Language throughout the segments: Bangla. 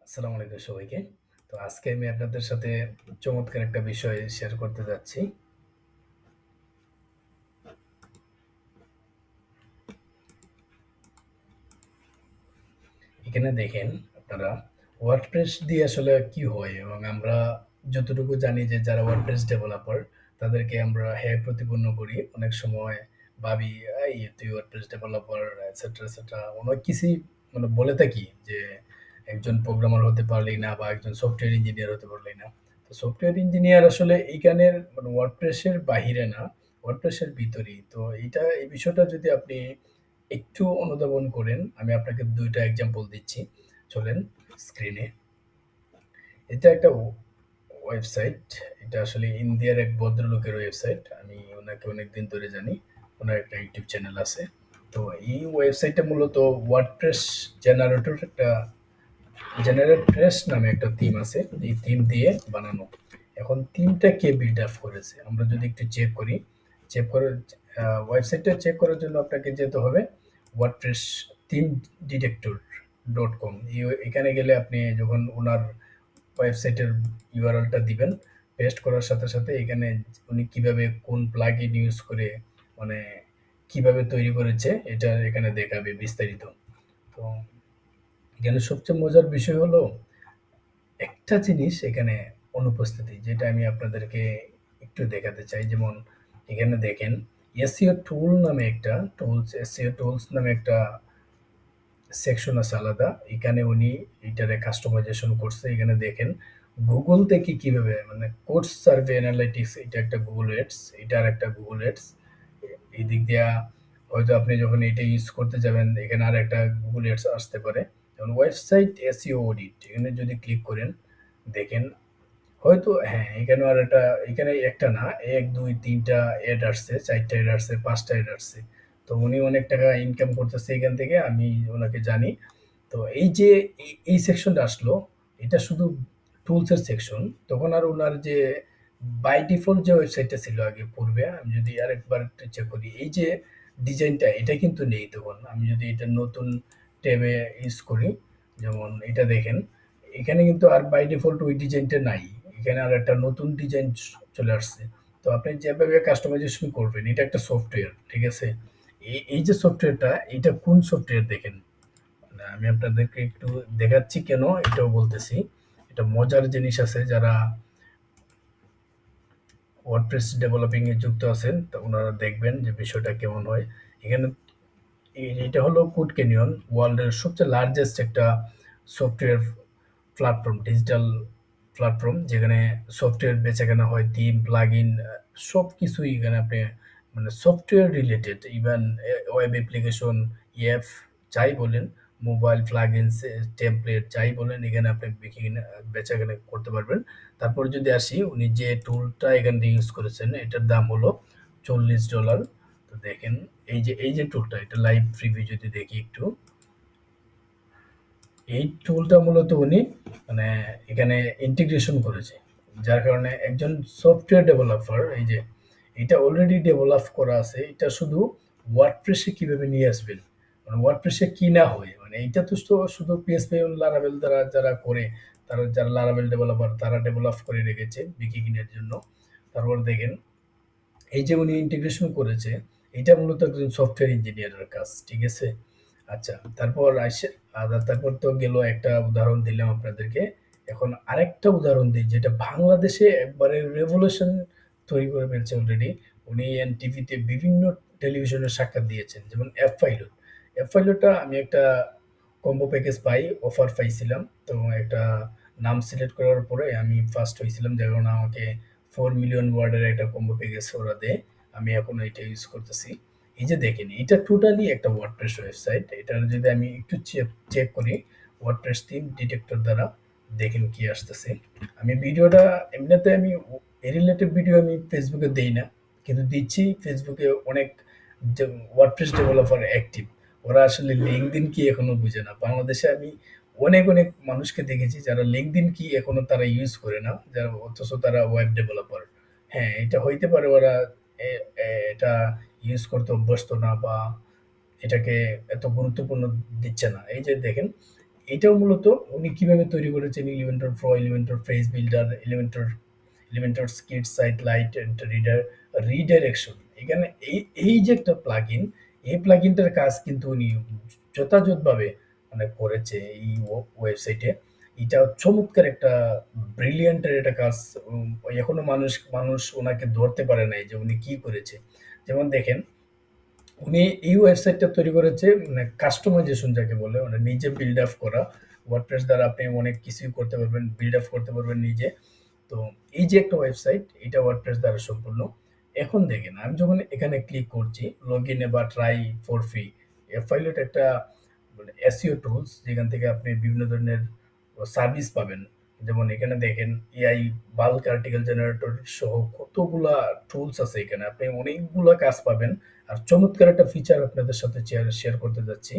আসসালামু আলাইকুম সবাইকে। তো আজকে আমি আপনাদের সাথে চমৎকার একটা বিষয় শেয়ার করতে যাচ্ছি। এখানে দেখেন আপনারা WordPress দিয়ে আসলে কি হয় এবং আমরা যতটুকু জানি যে যারা WordPress ডেভেলপার তাদেরকে আমরা হেয় প্রতিপন্ন করি। অনেক সময় ভাবি, "এই তুই WordPress ডেভেলপার" এটসেট্রা, এটসেট্রা অনেক কিছুই বলে থাকি যে একজন প্রোগ্রামার হতে পারলেই না বা একজন সফটওয়্যার ইঞ্জিনিয়ার হতে পারলেই না। তো সফটওয়্যার ইঞ্জিনিয়ার আসলে এইখানের WordPress এর বাহিরে না, WordPress এর ভিতরেই। তো এই বিষয়টা যদি আপনি একটু অনুধাবন করেন, আমি আপনাকে ২ টা এক্সাম্পল দিচ্ছি। চলেন স্ক্রিনে। এটা একটা ওয়েবসাইট। এটা আসলে ইন্ডিয়ার এক ভদ্রলোকের ওয়েবসাইট। আমি উনাকে অনেকদিন ধরে জানি। উনার একটা ইউটিউব চ্যানেল আছে। তো এই ওয়েবসাইটটা মূলত WordPress জেনারেটর একটা জেনারেটরেস নামে একটা থিম আছে। এই থিম দিয়ে বানানো। এখন থিমটা কে বিল্ড আপ করেছে? আমরা যদি একটু চেক করি, চেক করে ওয়েবসাইটটা চেক করার জন্য আপনাকে যেতে হবে WordPress theme detector dot com. এখানে গেলে আপনি যখন ওনার ওয়েবসাইটের ইউআরএলটা দিবেন, পেস্ট করার সাথে সাথে এখানে উনি কিভাবে কোন প্লাগইন ইউজ করে মানে কিভাবে তৈরি করেছে এটা এখানে দেখাবে বিস্তারিত। তো এখানে সবচেয়ে মজার বিষয় হলো একটা জিনিস এখানে অনুপস্থিতি, যেটা আমি আপনাদেরকে একটু দেখাতে চাই। যেমন এখানে দেখেন এসইও টুল নামে একটা এসইও টুলস নামে একটা সেকশন আছে আলাদা। এখানে উনি এটারে কাস্টমাইজেশন করছে। এখানে দেখেন Google থেকে কিভাবে কোর্স সার্ভে অ্যানালিটিক্স, এটা একটা Google Ads, এটা আরেকটা Google Ads। এই দিক দিয়া হয়তো আপনি যখন এটা ইউজ করতে যাবেন এখানে আরেকটা Google Ads আসতে পারে। যেমন ওয়েবসাইট এসইও অডিট, এখানে যদি ক্লিক করেন দেখেন হয়তো হ্যাঁ, এখানেও আরেকটা, এখানে একটা না ১, ২, ৩ টা এড আসছে, ৪ টা এড আসছে, ৫ টা এড আসছে। তো উনি অনেক টাকা ইনকাম করতেছে এখান থেকে, আমি উনাকে জানি। তো এই যে এই সেকশনটা আসলো, এটা শুধু টুলস এর সেকশন। তখন আর উনার যে বাই ডিফল্ট যে ওয়েবসাইটটা ছিল আগে পূর্বে, আমি যদি আরেকবার একটু চেক করি, এই যে ডিজাইনটা এটা কিন্তু নেই তখন। আমি যদি এটা নতুন ট্যাবে ইউজ করি, যেমন এটা দেখেন, এখানে কিন্তু আর বাই ডিফল্ট ওই ডিজাইনটা নাই। এখানে আর একটা নতুন ডিজাইন চলে আসছে। তো আপনি যেভাবে কাস্টমাইজেশন করবেন, এটা একটা সফটওয়্যার, ঠিক আছে? এই যে সফটওয়্যারটা, এটা কোন সফটওয়্যার দেখেন? আমি আপনাদেরকে একটু দেখাচ্ছি কেন এটাও বলতেছি। এটা মজার জিনিস আছে, যারা ওয়ার্ডপ্রেস ডেভেলপিং এ যুক্ত আছেন তো ওনারা দেখবেন যে বিষয়টা কেমন হয়। এখানে এটা হলো কোড ক্যানিয়ন, ওয়ার্ল্ডের সবচেয়ে লার্জেস্ট একটা সফটওয়্যার প্ল্যাটফর্ম, ডিজিটাল প্ল্যাটফর্ম, যেখানে সফটওয়্যার বেচাকেনা হয়, থিম, প্লাগইন সবকিছুই এখানে আপনি software related, even web application, app যাই বলেন, মোবাইল প্লাগইনস, টেমপ্লেট যাই বলেন, এখানে আপনি বেচাকেনা করতে পারবেন। তারপরে যদি আসি, উনি যে টুলটা এখানে ইউজ করেছেন এটার দাম হলো $40। তো দেখেন এই যে টুলটা, এটা লাইভ প্রিভিউ যদি দেখি একটু, এই টুলটা মূলত উনি মানে এখানে ইন্টিগ্রেশন করেছে। যার কারণে একজন সফটওয়্যার ডেভেলপার, এই যে এটা অলরেডি ডেভেলপ করা আছে, এটা শুধু ওয়ার্ডপ্রেসে কিভাবে নিয়ে আসবেন, ওয়ার্ডপ্রেসে কি না হয়, এইটা তো শুধু পিএসপি এবং লারাভেল দ্বারা যারা করে, তারা যারা লারাভেল ডেভেলপার তারা ডেভেলপ করে রেখেছে বিগিনিংয়ের জন্য। তারপর দেখেন এই যে উনি ইন্টিগ্রেশন করেছে, এটা মূলত একজন সফটওয়্যার ইঞ্জিনিয়ারের কাজ, ঠিক আছে? আচ্ছা, তারপর তো গেল একটা উদাহরণ দিলাম আপনাদেরকে। এখন আরেকটা উদাহরণ দিই, যেটা বাংলাদেশে একবারে রেভলিউশন তৈরি করে ফেলছে অলরেডি। উনি এনটিভিতে বিভিন্ন টেলিভিশনের সাক্ষাৎ দিয়েছেন। যেমন অ্যাপ পাইলট। অ্যাপ পাইলটটা আমি একটা কম্বো প্যাকেজ পাই, অফার পাইছিলাম। তো একটা নাম সিলেক্ট করার পরে আমি ফার্স্ট হয়েছিলাম, যার কারণে আমাকে 4 মিলিয়ন ওয়ার্ডের একটা কম্বো প্যাকেজ ওরা দেয়। আমি এখন এটা ইউজ করতেছি। এই যে দেখেন, এটা টোটালি একটা ওয়ার্ডপ্রেস ওয়েবসাইট। এটার যদি আমি একটু চেক করি ওয়ার্ডপ্রেস থিম ডিটেক্টর দ্বারা, দেখেন কি আসতেছে। আমি ভিডিওটা এমনিতে আমি এই রিলেটেড ভিডিও আমি ফেসবুকে দেই না, কিন্তু দিচ্ছি ফেসবুকে অনেক যে ওয়ার্ডপ্রেস ডেভেলপার অ্যাক্টিভ, ওরা আসলে লিঙ্কডইন কি এখনো বুঝে না। বাংলাদেশে আমি অনেক মানুষকে দেখেছি যারা লিঙ্কডইন কি এখনো তারা ইউজ করে না, যারা অথচ তারা ওয়েব ডেভেলপার। হ্যাঁ, এটা হইতে পারে ওরা এটা ইউজ করতে অভ্যস্ত না বা এটাকে এত গুরুত্বপূর্ণ দিচ্ছে না। এই যে দেখেন, এটাও মূলত উনি কিভাবে তৈরি করেছেন Elementor Pro, Elementor Page Builder, Elementor Skit Site Light and Redirection। এখানে এই যে একটা প্লাগইন, এই প্লাগইনটার কাজ কিন্তু উনি যথাযথভাবে মানে করেছে এই ওয়েবসাইটে। এটা চমৎকার একটা ব্রিলিয়ান্টের একটা কাজ। এখনো মানুষ ওনাকে ধরতে পারে নাই যে উনি কি করেছে। যেমন দেখেন, উনি এই ওয়েবসাইটটা তৈরি করেছে মানে কাস্টমাইজেশন যাকে বলে, মানে নিজে বিল্ড আপ করা। ওয়ার্ডপ্রেস দ্বারা আপনি অনেক কিছুই করতে পারবেন, বিল্ড আপ করতে পারবেন নিজে। তো এই যে একটা ওয়েবসাইট, এটা ওয়ার্ডপ্রেস দ্বারা সম্পূর্ণ। এখন দেখেন, আমি যখন এখানে ক্লিক করছি লগ ইনে বা ট্রাই ফর ফ্রি, পাইলট একটা মানে এসইও টুলস, যেখান থেকে আপনি বিভিন্ন ধরনের সার্ভিস পাবেন। যেমন এখানে দেখেন এআই বাল্ক আর্টিকেল জেনারেটর সহ কতগুলা টুলস আছে এখানে, আপনি অনেকগুলা কাজ পাবেন। আর চমৎকার একটা ফিচার আপনাদের সাথে শেয়ার করতে যাচ্ছি।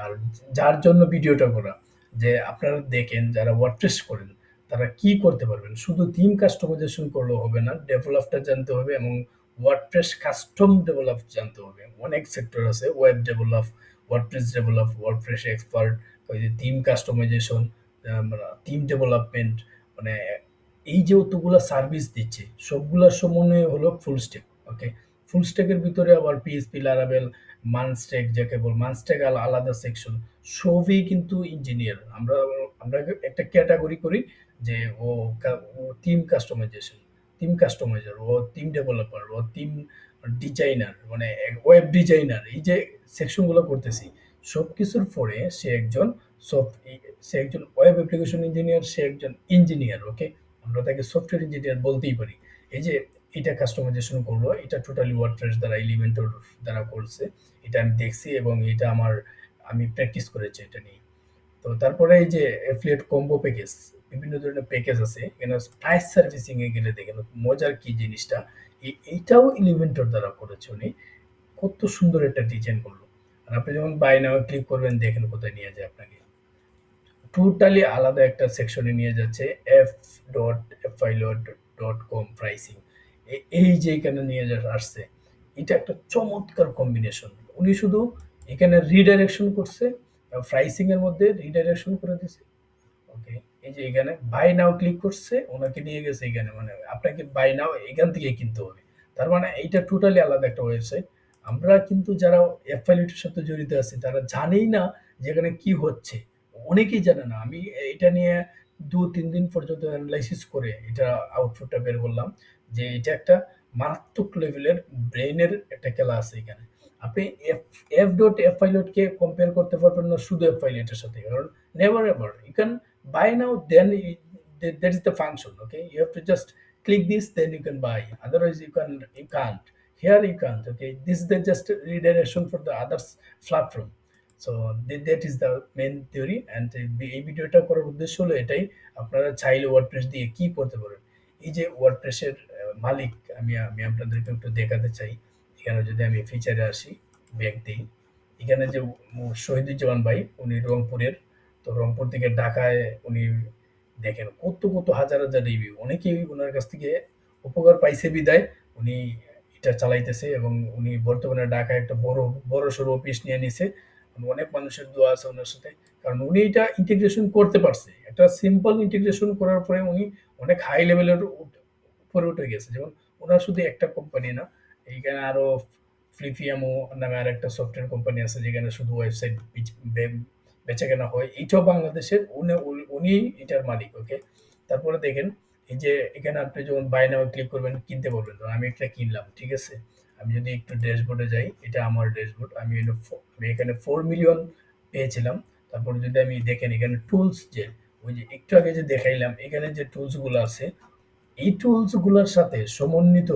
আর যার জন্য ভিডিওটা করা, যে আপনারা দেখেন যারা ওয়ার্ডপ্রেস করেন তারা কি করতে পারবেন। শুধু থিম কাস্টমাইজেশন করলেও হবে না, ডেভেলপটা জানতে হবে এবং ওয়ার্ডপ্রেস কাস্টম ডেভেলপ জানতে হবে। অনেক সেক্টর আছে, web develop, WordPress develop, WordPress expert, ওই যে থিম কাস্টমাইজেশন, থিম ডেভেলপমেন্ট, মানে এই যে অতগুলা সার্ভিস দিচ্ছে সবগুলার সমন্বয় হলো ফুল স্ট্যাক। ওকে, ফুল স্ট্যাকের ভিতরে আবার পিএইচপি, লারাভেল, মানস্ট্যাক যাকে বল, মানস্ট্যাক আলাদা সেকশন। সবই কিন্তু ইঞ্জিনিয়ার। আমরা আমরা একটা ক্যাটাগরি করি যে ও থিম কাস্টমাইজেশন, থিম কাস্টমাইজার, ও থিম ডেভেলপার, ও থিম ডিজাইনার, মানে ওয়েব ডিজাইনার। এই যে সেকশনগুলো করতেছি, সবকিছুর পরে সে একজন ওয়েব অ্যাপ্লিকেশন ইঞ্জিনিয়ার, সে একজন ইঞ্জিনিয়ার। ওকে, আমরা তাকে সফটওয়্যার ইঞ্জিনিয়ার বলতেই পারি। এই যে এটা কাস্টমাইজেশন করলো, এটা টোটালি ওয়ার্ডপ্রেস দ্বারা, এলিমেন্টর দ্বারা করছে। এটা আমি দেখছি এবং এটা আমি প্র্যাকটিস করেছি এটা নিয়ে। তো তারপরে এই যে অ্যাফিলিয়েট কম্বো প্যাকেজ, বিভিন্ন ধরনের প্যাকেজ আছে এখানে। প্রাইস সার্ভিসিং এ গেলে দেখেন মজার কি জিনিসটা, এইটাও এলিমেন্টর দ্বারা করেছে উনি। কত সুন্দর একটা ডিজাইন করলো। আর আপনি যখন বাই নাও ক্লিক করবেন, দেখেন কোথায় নিয়ে যায় আপনাকে। টোটালি আলাদা একটা সেকশনে নিয়ে যাচ্ছে, f.filot.com প্রাইসিং। এই যে এখানে নিয়ে আসছে, এটা একটা চমৎকার কম্বিনেশন। উনি শুধু এখানে রিডাইরেকশন করছে, প্রাইসিং এর মধ্যে রিডাইরেকশন করে দিছে। ওকে, এই যে এখানে বাই নাও ক্লিক করছে, ওনাকে নিয়ে গেছে এখানে, মানে আপনাকে বাই নাও এখান থেকে কিনতে হবে। তার মানে এইটা টোটালি আলাদা একটা ওয়েবসাইট। আমরা কিন্তু যারা অ্যাফিলিয়েটের সাথে জড়িত আছি তারা জানেই না যে এখানে কি হচ্ছে। অনেকেই জানে না। আমি এটা নিয়ে ২-৩ দিন পর্যন্ত এনালাইসিস করে এটা আউটপুটটা বের করলাম যে এটা একটা মারাত্মক লেভেলের ব্রেইনের একটা খেলা আছে এখানে। আপনি f.f কে কম্পেয়ার করতে পারবেন না শুধু অ্যাফিলিয়েটের সাথে। কারণ never ever you can buy now, then that is the function. Okay, you have to just click this, then you can buy, otherwise you can't. Here you can't. Okay, this is the just redirection for the others platform. So that is the main theory, and এই ভিডিওটা করার উদ্দেশ্য হলো এটাই। আপনারা চাইলে ওয়ার্ডপ্রেস দিয়ে কি করতে পারেন। এই যে ওয়ার্ডপ্রেসের মালিক, আমি আপনাদেরকে একটু দেখাতে চাই। এখানে যদি আমি ফিচারে আসি, ব্যাক দিই, এখানে যে শহীদুজ্জামান ভাই, উনি রংপুরের। তো রংপুর থেকে ঢাকায় উনি দেখেন কত হাজার হাজার রিভিউ, অনেকেই ওনার কাছ থেকে উপকার পাইছে বিদায় উনি এটা চালাইতেছে। এবং উনি বর্তমানে ঢাকায় একটা বড় সড়ো অফিস নিয়ে নিছে। অনেক মানুষের দোয়া আছে ওনার সাথে, কারণ উনি এটা ইন্টিগ্রেশন করতে পারছে। একটা সিম্পল ইন্টিগ্রেশন করার পরে উনি অনেক হাই লেভেলের উপরে উঠে গেছে। যেমন ওনার শুধু একটা কোম্পানি না, এইখানে আরো ফ্লিপিয়ামো নামে আর একটা সফটওয়্যার কোম্পানি আছে যেখানে শুধু ওয়েবসাইট বেচাকেনা হয়। এটাও বাংলাদেশের, উনি এটার মালিক। ওকে, তারপরে দেখেন এই যে এখানে আপনি যখন বাই নাও ক্লিক করবেন কিনতে বলবেন, তো আমি একটা কিনলাম, ঠিক আছে। আমি যদি একটু ড্যাশবোর্ডে যাই, এটা আমার ড্যাশবোর্ড। আমি এখানে 4 মিলিয়ন পেয়েছিলাম। তারপরে যদি আমি দেখেন এখানে টুলস, যে ওই যে একটু আগে যে দেখাইলাম, এখানে যে টুলস গুলো আছে, এই টুলস গুলোর সাথে সমন্বিত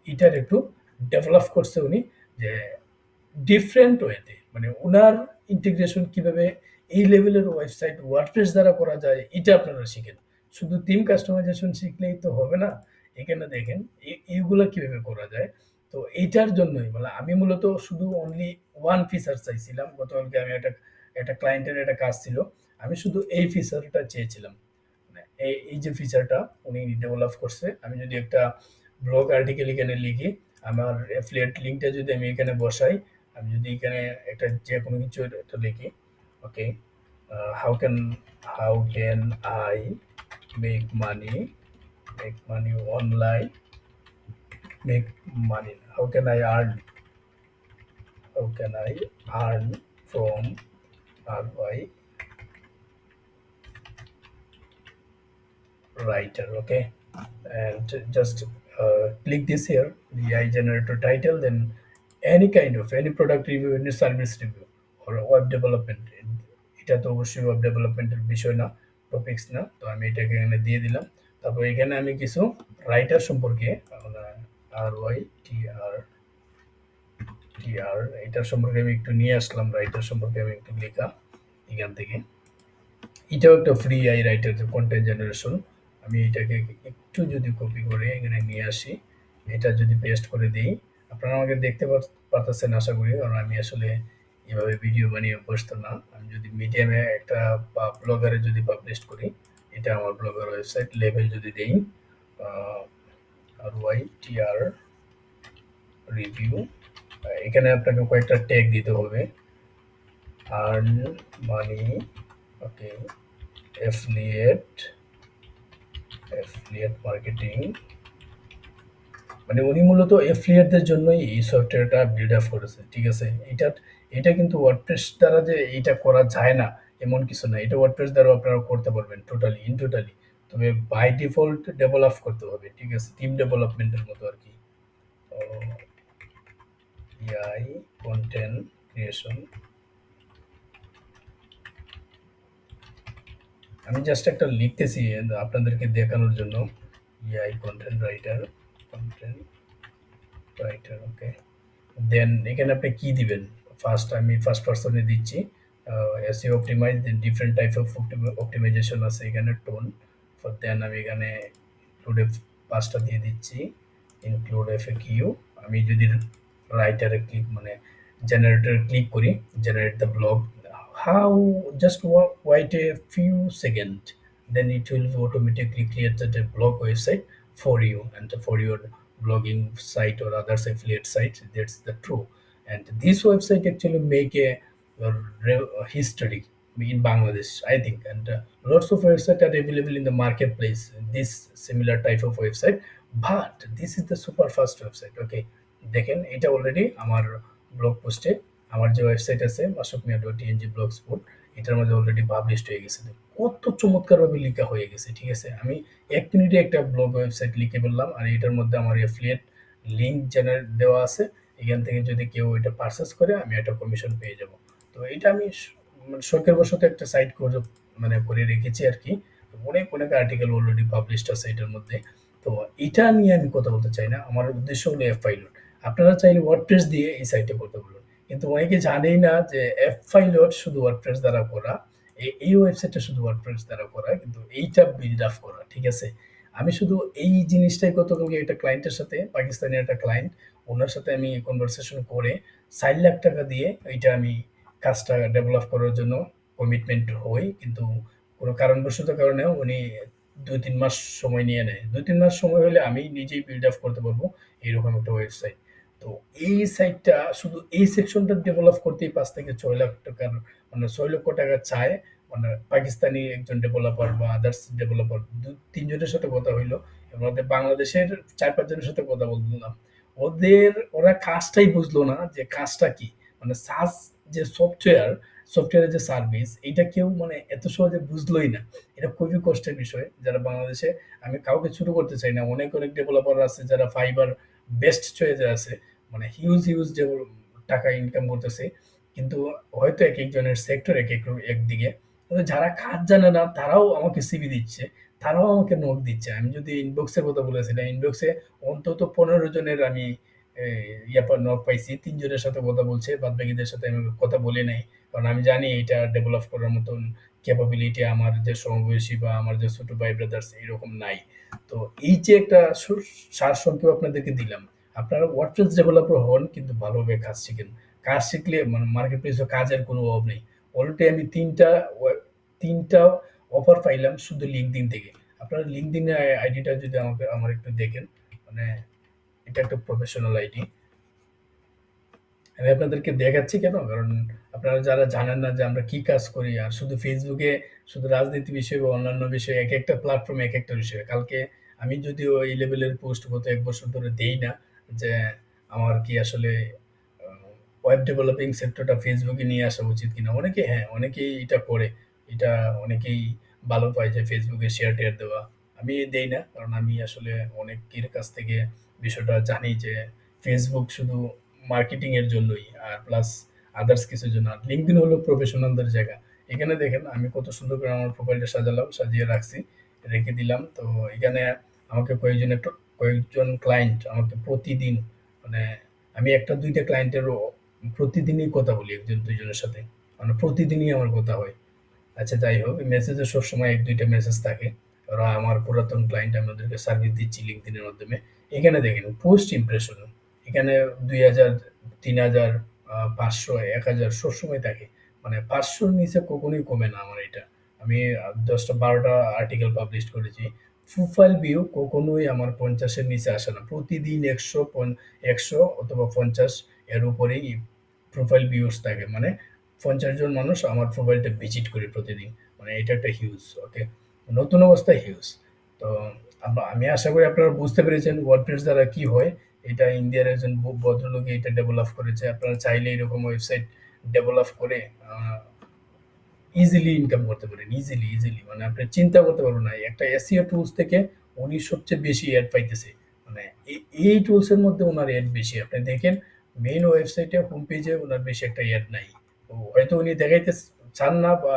এটার একটু ডেভেলপ করছে উনি, যে ডিফারেন্ট ওয়েতে, মানে উনার ইন্টিগ্রেশন কিভাবে এই লেভেলের ওয়েবসাইট ওয়ার্ডপ্রেস দ্বারা করা যায় এটা আপনারা শিখেন। শুধু থিম কাস্টমাইজেশন শিখলেই তো হবে না। এখানে দেখেন এইগুলা কিভাবে করা যায়। তো এইটার জন্যই মানে আমি মূলত শুধু অনলি ওয়ান ফিচার চাইছিলাম। গতকালকে আমি একটা ক্লায়েন্টের একটা কাজ ছিল, আমি শুধু এই ফিচারটা চেয়েছিলাম। মানে এই যে ফিচারটা উনি ডেভেলপ করছে। আমি যদি একটা ব্লগ আর্টিকেল এখানে লিখি, আমার অ্যাফিলিয়েট লিঙ্কটা যদি আমি এখানে বসাই, আমি যদি এখানে একটা যে কোনো কিছু একটা লিখি, ওকে, how can I make money online, make money? How can I earn from RY writer? Okay, and just click this here, the I generator title, then any product review, any service review, or web development. এটা তো অবশ্যই ওয়েব ডেভেলপমেন্টের বিষয় না, টপিক্স না, তো আমি এটাকে এখানে দিয়ে দিলাম। তারপর এখানে আমি কিছু রাইটার সম্পর্কে, আর ওয়াই টি আর এটার সম্পর্কে আমি একটু নিয়ে আসলাম, রাইটার সম্পর্কে আমি একটু লেখা এখান থেকে। এটাও একটা free I writer content generation. আমি এটাকে একটু যদি কপি করে এখানে নিয়ে আসি, এটা যদি পেস্ট করে দিই, আপনারা আমাকে দেখতে পারতেছেন আশা করি, কারণ আমি আসলে এভাবে ভিডিও বানিয়ে অভ্যস্ত না। আমি যদি মিডিয়ামে একটা বা ব্লগারে যদি পাবলিশ করি, এটা আমার ব্লগার ওয়েবসাইট লেভেল যদি দেই, আর ওয়াই টি আর রিভিউ, এখানে আপনাকে কয়েকটা ট্যাগ দিতে হবে। আর্ন মানি, ওকে, অ্যাফিলিয়েট মার্কেটিং, মানে উনি মূলত এফিলিয়েটদের জন্যই এই সফটওয়্যারটা বিল্ড আপ করেছে, ঠিক আছে? এটা কিন্তু ওয়ার্ডপ্রেস দ্বারা যে এটা করা যায় না এমন কিছু না, এটা ওয়ার্ডপ্রেস দ্বারা আপনারা করতে পারবেন টোটালি। তবে বাই ডিফল্ট ডেভেলপ করতে হবে, ঠিক আছে, টিম ডেভেলপমেন্টের মতো আর কি। এআই কন্টেন্ট ক্রিয়েশন, আমি জাস্ট একটা লিখতেছি আপনাদেরকে দেখানোর জন্য। AI content writer, okay. Then এখানে আপনি কি দিবেন? আমি ফার্স্ট পারসনে দিচ্ছি। SEO optimise, then different type of optimisation আছে এখানে, টোন। দেন আমি এখানে ইনক্লুড ৫টা দিয়ে দিচ্ছি। ইনক্লুড এফএকিউ, আমি যদি রাইটারে ক্লিক মানে জেনারেটরে ক্লিক করি, generate the blog, how just white a few second, then it will automatically create a blog website for you and for your blogging site or others affiliate sites. That's the true. And this website actually make a history in Bangladesh, I think. And lots of websites are available in the marketplace, this similar type of website, but this is the super fast website. Okay, দেখেন এটা অলরেডি আমার ব্লগ পোস্টে, আমার যে ওয়েবসাইট আছে masukmia.tng blogspot, এটার মধ্যে অলরেডি পাবলিশড হয়ে গেছে। কত চমৎকারভাবে লেখা হয়ে গেছে, ঠিক আছে? আমি ১ মিনিটে একটা ব্লগ ওয়েবসাইট লিখে ফেললাম, আর এটার মধ্যে আমার এফিলিয়েট লিঙ্ক জেনারেট দেওয়া আছে। এখান থেকে যদি কেউ এটা পারচেজ করে আমি একটা কমিশন পেয়ে যাব। তো এটা আমি মানে শখের বশত একটা সাইট করে রেখেছি আরকি। অনেক আর্টিকেল অলরেডি পাবলিশড আছে এটার মধ্যে। তো এটা নিয়ে আমি কথা বলতে চাই না। আমার উদ্দেশ্য হলো এফ-ফাইলট। আপনারা চাইলে ওয়ার্ডপ্রেস দিয়ে এই সাইটে করতে পারবেন। কিন্তু অনেকে জানেই না যে এফ-ফাইলট শুধু ওয়ার্ডপ্রেস দ্বারা করা। এই ওয়েবসাইটটা শুধু ওয়ার্ডপ্রেস দ্বারা করা, কিন্তু এইটা বিল্ড আপ করা, ঠিক আছে? আমি শুধু এই জিনিসটাই গতকালকে একটা ক্লায়েন্টের সাথে, পাকিস্তানি একটা ক্লায়েন্ট, ওনার সাথে আমি কনভারসেশন করে ৪,০০,০০০ দিয়ে এইটা আমি কাজটা ডেভেলপ করার জন্য কমিটমেন্ট হই। কিন্তু কোনো কারণবশত কারণে উনি ২-৩ মাস সময় নিয়ে নেয়। ২-৩ মাস সময় হলে আমি নিজেই বিল্ড আপ করতে পারবো এরকম একটা ওয়েবসাইট। তো এই সাইটটা শুধু এই সেকশনটা ডেভেলপ করতেই ৫ থেকে ৬,০০,০০০ টাকার মানে ৬,০০,০০০ টাকা চায়। মানে পাকিস্তানি একজন ডেভেলপার বা আদার্স ডেভেলপার ২-৩ জনের সাথে কথা হইলো। এর মধ্যে বাংলাদেশের ৪-৫ জনের সাথে কথা বললাম। ওরা কাজটাই বুঝলো না যে কাজটা কি? মানে SaaS যে সফটওয়্যারের যে সার্ভিস, এইটা কেউ মানে এত সহজে বুঝলোই না। এটা খুবই কষ্টের বিষয়। যারা বাংলাদেশে, আমি কাউকে ছোট করতে চাই না। অনেক ডেভেলপার আছে যারা ফাইবার বেস্ট চয়েসে আছে। মানে হিউজ টাকা ইনকাম করতেছে। কিন্তু হয়তো একেকজনের সেক্টর একদিকে। কিন্তু যারা কাজ জানে না তারাও আমাকে সিভি দিচ্ছে। তারাও আমাকে নক দিচ্ছে। আমি যদি ইনবক্সের কথা বলেছিলাম, ইনবক্সে অন্তত ১৫ জনের আমি এ নক পাইছি। ৩ জনের সাথে কথা বলছে। বাদবাকিদের সাথে আমি কথা বলি নাই। কারণ আমি জানি এটা ডেভেলপ করার মতন ক্যাপাবিলিটি আমার যে সমবয়সী বা আমার যে ছোট ভাই ব্রাদার্স এরকম নাই। তো এই যে একটা সারসংক্ষেপ আপনাদেরকে দিলাম। আপনারা ওয়ার্ডপ্রেস ডেভেলপার হন, কিন্তু ভালোভাবে কাজ শিখেন। কাজ শিখলে মানে মার্কেট প্লেসে কাজের কোনো অভাব নেই। অলরেডি আমি ৩টা অফার পাইলাম শুধু LinkedIn থেকে। আপনারা LinkedIn এর আইডিটা যদি আমার একটু দেখেন, মানে এটা একটা প্রফেশনাল আইডি। আমি আপনাদেরকে দেখাচ্ছি কেন? কারণ আপনারা যারা জানেন না যে আমরা কি কাজ করি আর শুধু Facebook এ শুধু রাজনীতি বিষয় বা অন্যান্য বিষয় একেকটা প্ল্যাটফর্মে একেকটা বিষয়। কালকে আমি যদিও এই লেভেলের পোস্ট গত ১ বছর ধরে দেই না যে আমার কি আসলে আ ওয়েব ডেভেলপিং সেক্টরটা Facebook এ নিয়ে আসা উচিত কিনা? অনেকেই এটা করে। এটা অনেকেই ভালো পায় যে Facebook এ শেয়ার-টেয়ার দেওয়া। আমি দেই না। কারণ আমি আসলে অনেকের কাছ থেকে বিষয়টা জানি যে Facebook শুধু মার্কেটিং এর জন্যই আর প্লাস আদার্স কিছুর জন্য। আর LinkedIn হলো প্রফেশনালদের জায়গা। এখানে দেখেন আমি কত সুন্দর করে আমার প্রোফাইলটা সাজালাম, সাজিয়ে রাখছি, রেখে দিলাম। তো এখানে আমাকে কয়েকজন ক্লায়েন্ট আমাকে প্রতিদিন মানে আমি ১ টা ২ টা ক্লায়েন্টেরও প্রতিদিনই কথা বলি ১ জন ২ জনের সাথে। মানে প্রতিদিনই আমার কথা হয়। আচ্ছা যাই হোক, মেসেজে সবসময় ১-২ টা মেসেজ থাকে। ওরা আমার পুরাতন ক্লায়েন্ট আমি ওদেরকে সার্ভিস দিচ্ছি LinkedIn এর মাধ্যমে। এখানে দেখেন পোস্ট ইমপ্রেশন এখানে ২,০০০, ৩,০০০, ৫০০, ১,০০০ সবসময় থাকে। মানে ৫০০ র নিচে কখনোই কমে না আমার এটা। আমি ১০ টা ১২ টা আর্টিকেল পাবলিশ করেছি। প্রোফাইল ভিউ কখনোই আমার ৫০ এর নিচে আসে না। প্রতিদিন ১০০ অথবা ৫০ এর উপরেই প্রোফাইল ভিউজ থাকে। মানে ৫০ জন মানুষ আমার প্রোফাইলটা ভিজিট করে প্রতিদিন। মানে এটা একটা হিউজ, ওকে? নতুন অবস্থায় হিউজ। তো আমি আশা করি আপনারা বুঝতে পেরেছেন WordPress দ্বারা কি হয়। এটা ইন্ডিয়ার একজন ভদ্রলোক এটা ডেভেলপ করেছে। আপনারা চাইলে এরকম ওয়েবসাইট ডেভেলপ করে আ ইজিলি ইনকাম করতে পারেন। ইজিলি। মানে আপনি চিন্তা করতে পারবেন না। একটা SEO টুলস থেকে উনি সবচেয়ে বেশি এড পাইতেছে। মানে এই টুলস এর মধ্যে উনার এড বেশি। আপনি দেখেন মেইন ওয়েবসাইটে হোম পেজে উনার বেশি একটা এড নাই। তো হয়তো উনি দেখাইতে চান না বা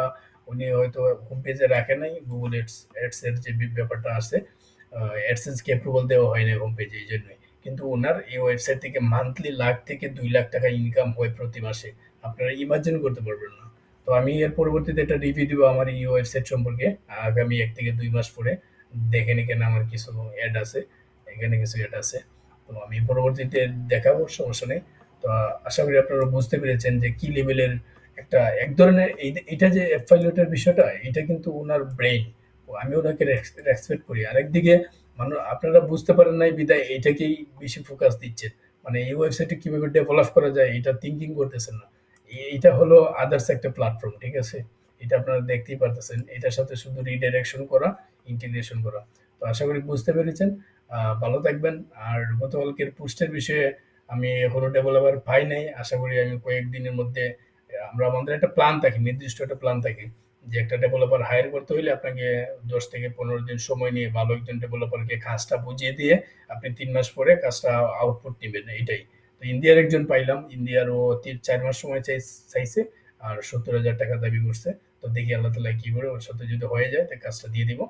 উনি হয়তো হোম পেজে রাখে নাই। Google Ads এর যে ব্যাপারটা আছে, AdSense কে অ্যাপ্রুভাল দেওয়া হয় নাই হোম পেজে এইজন্যই। কিন্তু উনার এই ওয়েবসাইট থেকে মান্থলি লাখ থেকে ২ লাখ টাকা ইনকাম হয় প্রতি মাসে। আপনারা ইমাজিন করতে পারবেন না। তো আমি এর পরবর্তীতে একটা রিভিউ দিব আমার এই ওয়েবসাইট সম্পর্কে। আগামী ১ থেকে ২ মাস পরে। দেখেন এখানে আমার কিছু এড আছে। এখানে কিছু এড আছে। তো আমি পরবর্তীতে দেখাবো, সমস্যা নেই। তো আশা করি আপনারা বুঝতে পেরেছেন যে কি লেভেলের এক ধরনের এইটা যে এফ-ফাইলটের বিষয়টা, এটা কিন্তু উনার ব্রেইন। আমি উনাকে রেসপেক্ট করি। আরেকদিকে আপনারা বুঝতে পারেন নাই বিধায় এইটাকেই বেশি ফোকাস দিচ্ছেন। মানে এই ওয়েবসাইটে কিভাবে ডেভেলপ করা যায় এটা থিংকিং করতেছেন না। এইটা হলো আদার্স একটা প্ল্যাটফর্ম, ঠিক আছে? এটা আপনারা দেখতেই পারতেছেন। এটার সাথে শুধু রিডাইরেকশন করা, ইন্টিগ্রেশন করা। তো আশা করি বুঝতে পেরেছেন। ভালো থাকবেন। আর গতকালকের পোস্টের বিষয়ে আমি এখনো ডেভেলপার পাই নাই। আশা করি আমি কয়েকদিনের মধ্যে আমাদের একটা প্ল্যান থাকে, নির্দিষ্ট একটা প্ল্যান থাকে যে একটা ডেভেলপার হায়ার করতে হইলে আপনাকে ১০ থেকে ১৫ দিন সময় নিয়ে ভালো একজন ডেভেলপারকে কাজটা বুঝিয়ে দিয়ে আপনি ৩ মাস পরে কাজটা আউটপুট নিবেন, এইটাই। তো ইন্ডিয়ার একজন পাইলাম। ইন্ডিয়ার ও ৪ মাস সময় চাইছে আর ৳৭০,০০০ দাবি করছে। তো দেখি আল্লাহ তাআলা কি করে ওর সাথে যদি হয়ে যায় তো কাজটা দিয়ে দিব।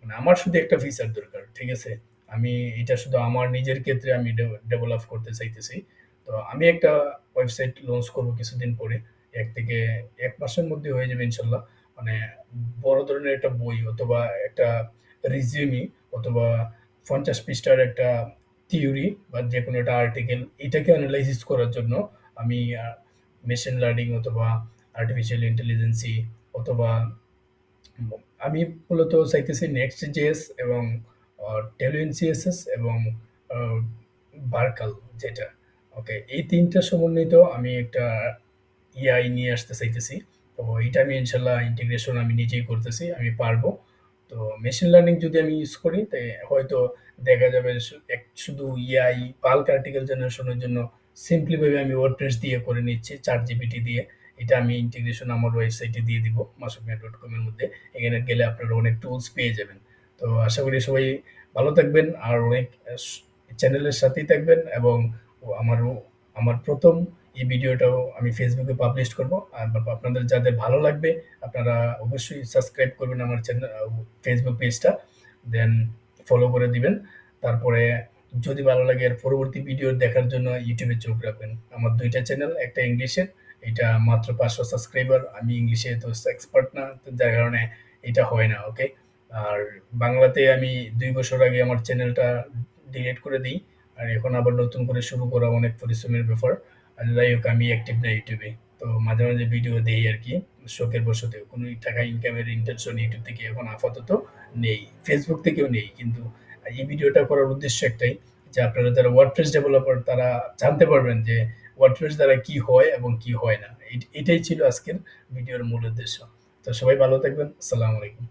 মানে আমার শুধু একটা ফিচার দরকার। ঠিক আছে? আমি এটা শুধু আমার নিজের ক্ষেত্রে আমি ডেভেলপ করতে চাইতেছি। তো আমি একটা ওয়েবসাইট লঞ্চ করব কিছুদিন পরে। ১ থেকে ১ মাসের মধ্যে হয়ে যাবে ইনশাআল্লাহ। মানে বড় ধরনের একটা বই অথবা একটা রিজিউমি অথবা ৫০ পৃষ্ঠার একটা থিওরি বা যেকোনো একটা আর্টিকেল এটাকে এনালাইসিস করার জন্য আমি মেশিন লার্নিং অথবা আর্টিফিশিয়াল ইন্টেলিজেন্সি অথবা ম আমি মূলত চাইতেছি Next.js এবং Tailwind CSS এবং আ Barkal যেটা। ওকে, এই ৩ টা সমন্বিত আমি একটা AI নিয়ে আসতে চাইতেছি। তো এটা আমি ইনশাআল্লাহ ইন্টিগ্রেশন আমি নিজেই করতেছি। আমি পারবো। তো মেশিন লার্নিং যদি আমি ইউজ করি হয়তো দেখা যাবে শুধু এআই বাল্ক আর্টিকেল জেনারেশন এর জন্য সিম্পলি ভাবে আমি WordPress দিয়ে করে নিচ্ছি ChatGPT দিয়ে। এটা আমি ইন্টিগ্রেশন আমার ওয়েবসাইটে দিয়ে দিব masukmiya.com এর মধ্যে। এখানে গেলে আপনারা অনেক টুলস পেয়ে যাবেন। তো আশা করি সবাই ভালো থাকবেন আর অনেক চ্যানেলের সাথেই থাকবেন এবং আমারও আমার ১ম এই ভিডিওটাও আমি Facebook এ পাবলিশ করব। আর আপনাদের যাদের ভালো লাগবে আপনারা অবশ্যই সাবস্ক্রাইব করবেন আমার Facebook পেজটা। দেন ফলো করে দিবেন। তারপরে যদি ভালো লাগে এর পরবর্তী ভিডিও দেখার জন্য YouTube এ চোখ রাখবেন। আমার ২ টা চ্যানেল, একটা ইংলিশের, এটা মাত্র ৫০০ সাবস্ক্রাইবার। আমি ইংলিশে তো এক্সপার্ট না। তো যার কারণে এটা হয় না, ওকে? আর বাংলাতে আমি ২ বছর আগে আমার চ্যানেলটা ডিলিট করে দেই। আর এখন আবার নতুন করে শুরু করা অনেক পরিশ্রমের ব্যাপার। আর যাই হোক আমি অ্যাক্টিভ না YouTube এ। তো মাঝে ভিডিও দেই আরকি শখের বশতে। কোনো টাকা ইনকামের ইনটেনশন YouTube থেকে এখন আপাতত নেই। Facebook থেকেও নেই। কিন্তু এই ভিডিওটা করার উদ্দেশ্য একটাই যে আপনারা যারা WordPress ডেভেলপার তারা জানতে পারবেন যে ওয়ার্ডপ্রেস দ্বারা কি হয় এবং কি হয় না। এটাই ছিল আজকের ভিডিওর মূল উদ্দেশ্য। তো সবাই ভালো থাকবেন। আসসালামু আলাইকুম।